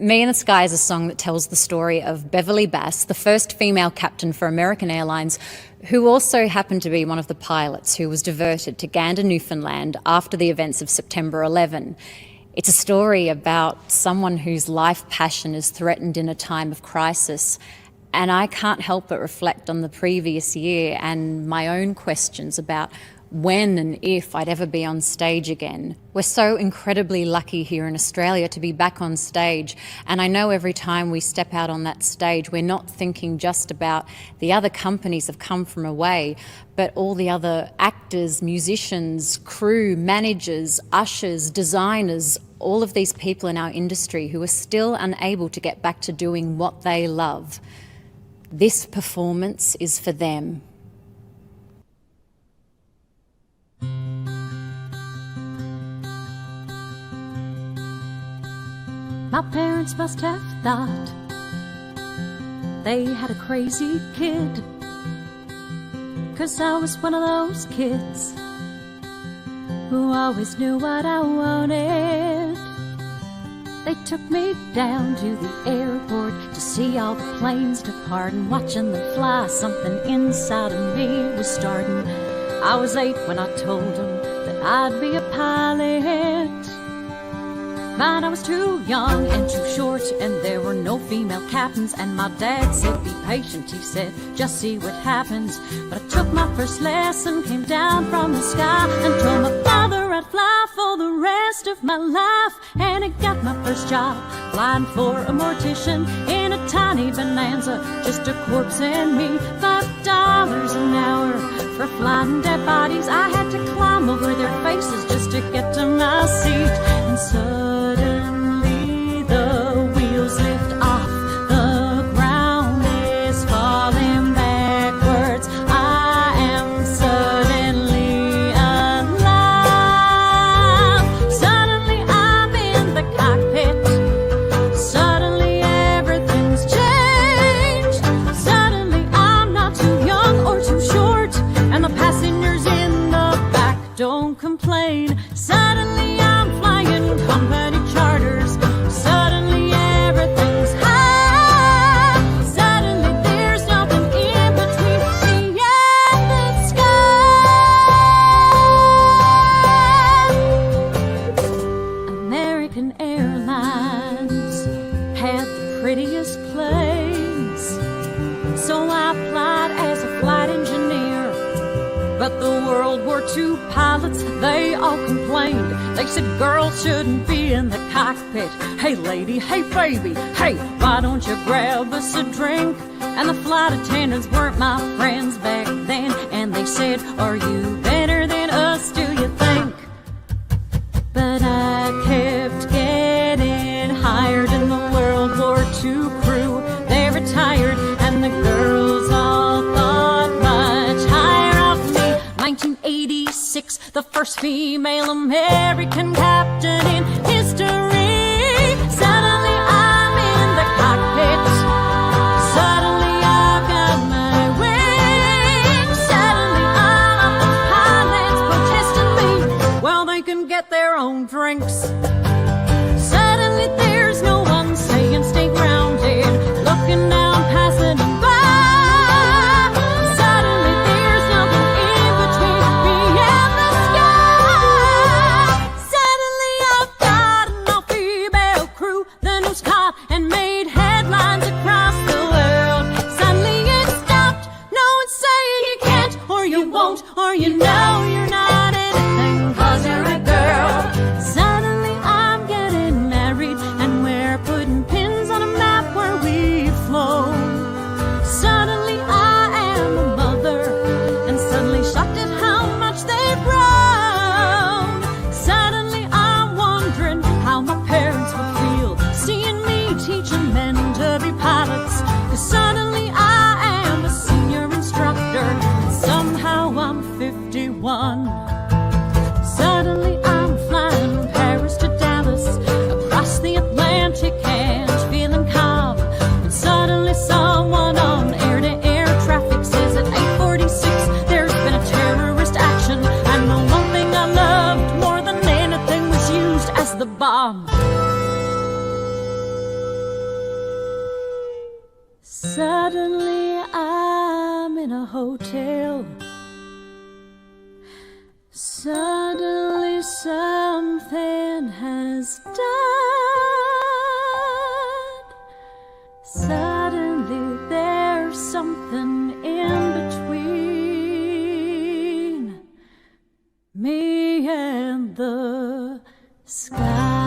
Me in the Sky is a song that tells the story of Beverly Bass, the first female captain for American Airlines, who also happened to be one of the pilots who was diverted to Gander, Newfoundland after the events of September 11. It's a story about someone whose life passion is threatened in a time of crisis, and I can't help but reflect on the previous year and my own questions about when and if I'd ever be on stage again. We're so incredibly lucky here in Australia to be back on stage, and I know every time we step out on that stage we're not thinking just about the other companies that have come from away, but all the other actors, musicians, crew, managers, ushers, designers, all of these people in our industry who are still unable to get back to doing what they love. This performance is for them. My parents must have thought they had a crazy kid, 'cause I was one of those kids who always knew what I wanted. They took me down to the airport to see all the planes depart, and watching them fly, something inside of me was starting. I was 8 when I told them that I'd be a pilot, but I was too young and too short, and there were no female captains. And my dad said, be patient, he said, just see what happens. But I took my first lesson, came down from the sky, and told my father I'd fly for the rest of my life. And I got my first job flying for a mortician in a tiny Bonanza, just a corpse and me. $5 an hour for flying dead bodies. I had to climb over their faces just to get to my seat. And suddenly the wheels lift off, the ground is falling backwards. I am suddenly alive. Suddenly I'm in the cockpit. Suddenly everything's changed. Suddenly I'm not too young or too short, and the passengers in the back don't complain. Suddenly I'm flying company charters. Suddenly everything's high. Suddenly there's nothing in between me and the sky. American Airlines had the prettiest planes, so I applied as a flight engineer. But the World War II pilots, they all complained. They said girls shouldn't be in the cockpit. Hey lady, hey baby, hey, why don't you grab us a drink? And the flight attendants weren't my friends back then, and they said, are you better than us, do you think? But I kept getting hired in the World War II crew. They retired and the girls all thought much higher of me. 1986, the first female American captain in history. Suddenly I'm in the cockpit. Suddenly I've got my wings. Suddenly all of the pilots protesting me. Well, they can get their own drinks. Suddenly there's no one saying stay grounded, looking down, passing by. Suddenly there's nothing in between me and the sky. Suddenly I've got an all-female crew, the news caught and made headlines across the world. Suddenly it stopped, no one's saying you can't, or you won't, or you know you're not anything 'cause you're a girl. Suddenly I'm getting married, and we're putting pins on a map where we've flown. Suddenly I am a mother, and suddenly shocked at how much they've grown. Suddenly I'm wondering how my parents would feel seeing me teaching men to be pilots. 'Cause suddenly I am a senior instructor, and somehow I'm 51. Suddenly I'm flying from Paris to Dallas, across the Atlantic and feeling calm. And suddenly someone on air-to-air traffic says at 8:46 there's been a terrorist action, and the one thing I loved more than anything was used as the bomb. Suddenly I'm in a hotel. Suddenly something has died. Suddenly there's something in between me and the sky.